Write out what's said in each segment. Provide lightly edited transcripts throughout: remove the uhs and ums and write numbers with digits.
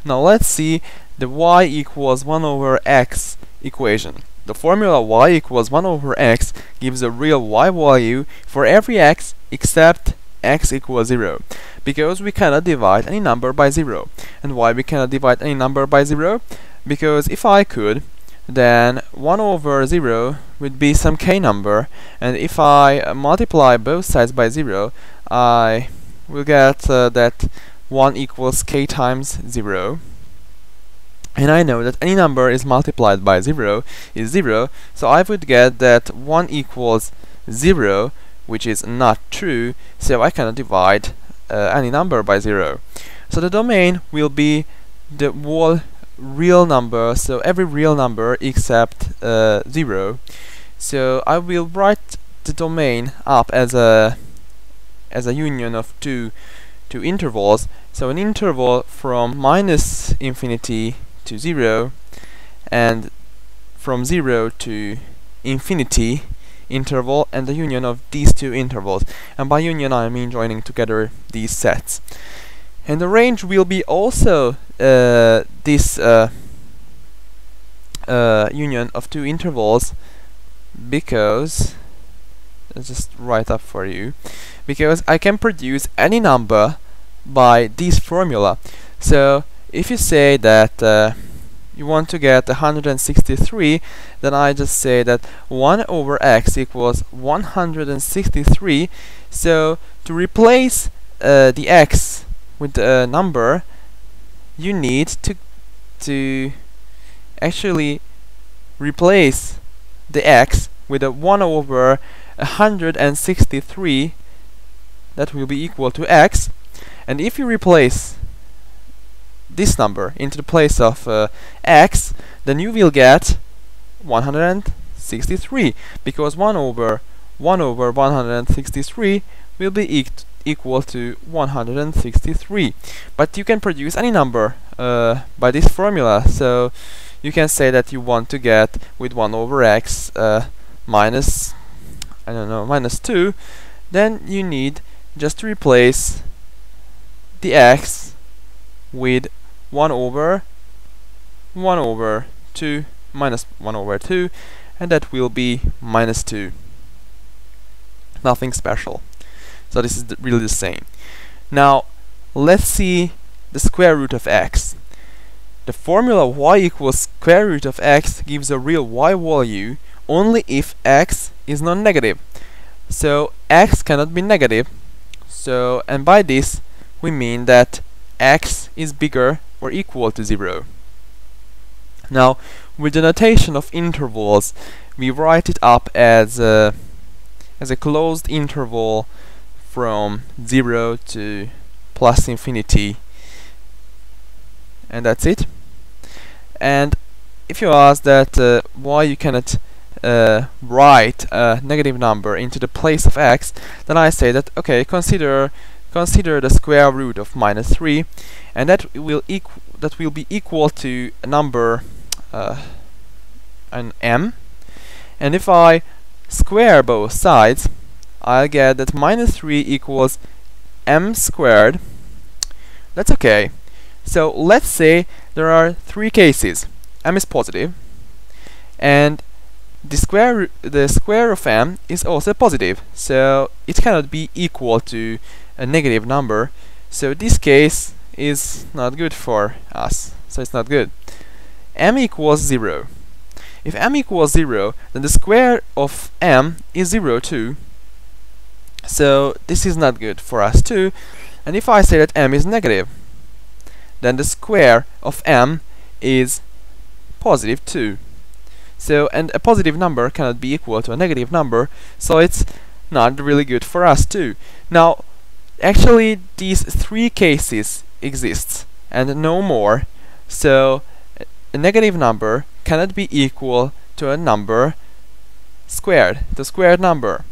Now let's see the y equals 1 over x equation. The formula y equals 1 over x gives a real y value for every x except x equals 0, because we cannot divide any number by 0. And why we cannot divide any number by 0? Because if I could, then 1 over 0 would be some k number, and if I multiply both sides by 0, I will get that 1 equals k times 0. And I know that any number is multiplied by 0 is 0, so I would get that 1 equals 0, which is not true, so I cannot divide any number by 0. So the domain will be the whole real number, so every real number except 0. So I will write the domain up as a union of two intervals. So an interval from minus infinity to 0 and from 0 to infinity interval, and the union of these two intervals. And by union I mean joining together these sets. And the range will be also this union of two intervals, because let's just write up for you, because I can produce any number by this formula. So if you say that you want to get 163, then I just say that 1 over x equals 163. So to replace the x with the number, you need to actually replace the x with a 1 over 163. That will be equal to x. And if you replace this number into the place of x, then you will get 163, because 1 over 163 will be equal to 163. But you can produce any number by this formula, so you can say that you want to get with 1 over x minus, I don't know, minus 2, then you need just to replace the x with 1 over 2 minus 1 over 2, and that will be minus 2. Nothing special. So this is really the same. Now let's see the square root of x. The formula y equals square root of x gives a real y value only if x is non-negative. So x cannot be negative. So, and by this we mean that x is bigger or equal to 0. Now, with the notation of intervals, we write it up as a closed interval from 0 to plus infinity, and that's it. And if you ask that why you cannot write a negative number into the place of x, then I say that okay, consider the square root of minus 3, and that will be equal to a number an m, and if I square both sides, I'll get that minus 3 equals m squared. That's okay. So let's say there are 3 cases. M is positive, and the square of m is also positive, so it cannot be equal to a negative number. So this case is not good for us, so it's not good. M equals 0. If m equals 0, then the square of m is 0 too, so this is not good for us too. And if I say that m is negative, then the square of m is positive too. So, and a positive number cannot be equal to a negative number, so it's not really good for us too. Now, actually these 3 cases exist and no more, so a negative number cannot be equal to a number squared, the squared number.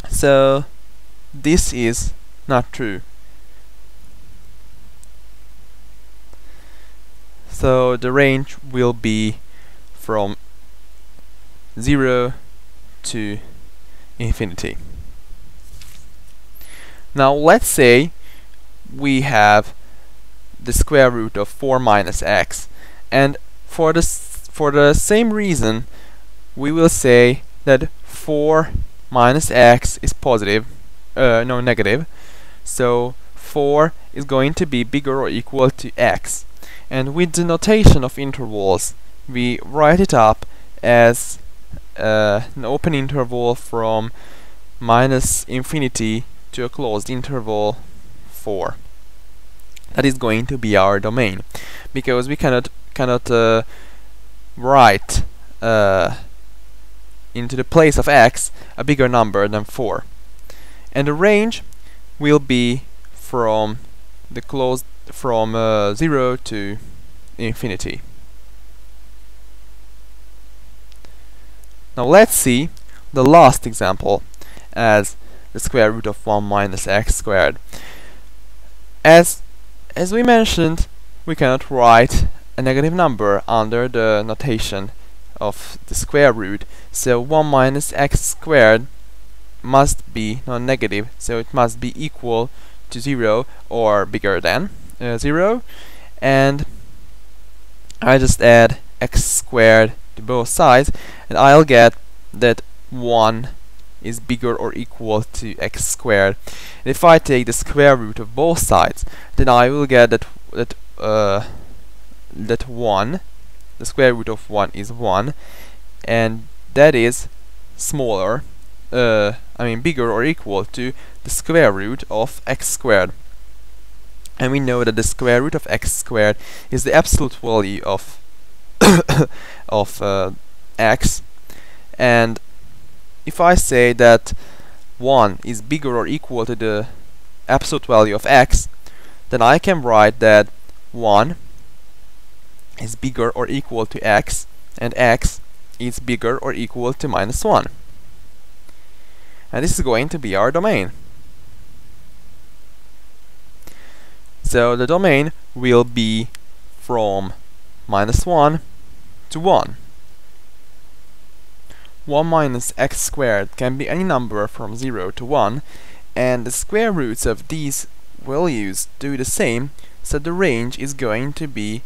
So this is not true. So the range will be from 0 to infinity. Now let's say we have the square root of 4 minus x. And for the same reason, we will say that 4 minus x is positive, no, negative. So 4 is going to be bigger or equal to x. And with the notation of intervals, we write it up as an open interval from minus infinity to a closed interval 4. That is going to be our domain, because we cannot write into the place of x a bigger number than 4. And the range will be from 0 to infinity. Now let's see the last example as the square root of 1 minus x squared. As we mentioned, we cannot write a negative number under the notation of the square root, so 1 minus x squared must be non-negative, so it must be equal to 0 or bigger than 0, and I just add x squared to both sides, and I'll get that 1 is bigger or equal to x squared. And if I take the square root of both sides, then I will get that 1, the square root of 1 is 1, and that is smaller, bigger or equal to the square root of x squared. And we know that the square root of x squared is the absolute value of x, and if I say that 1 is bigger or equal to the absolute value of x, then I can write that 1 is bigger or equal to x, and x is bigger or equal to minus 1. And this is going to be our domain. So the domain will be from minus 1 to 1. 1 minus x squared can be any number from 0 to 1, and the square roots of these values do the same, so the range is going to be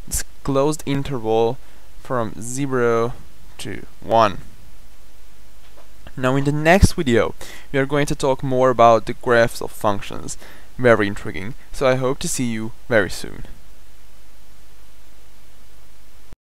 this closed interval from 0 to 1. Now in the next video we are going to talk more about the graphs of functions. Very intriguing, so I hope to see you very soon.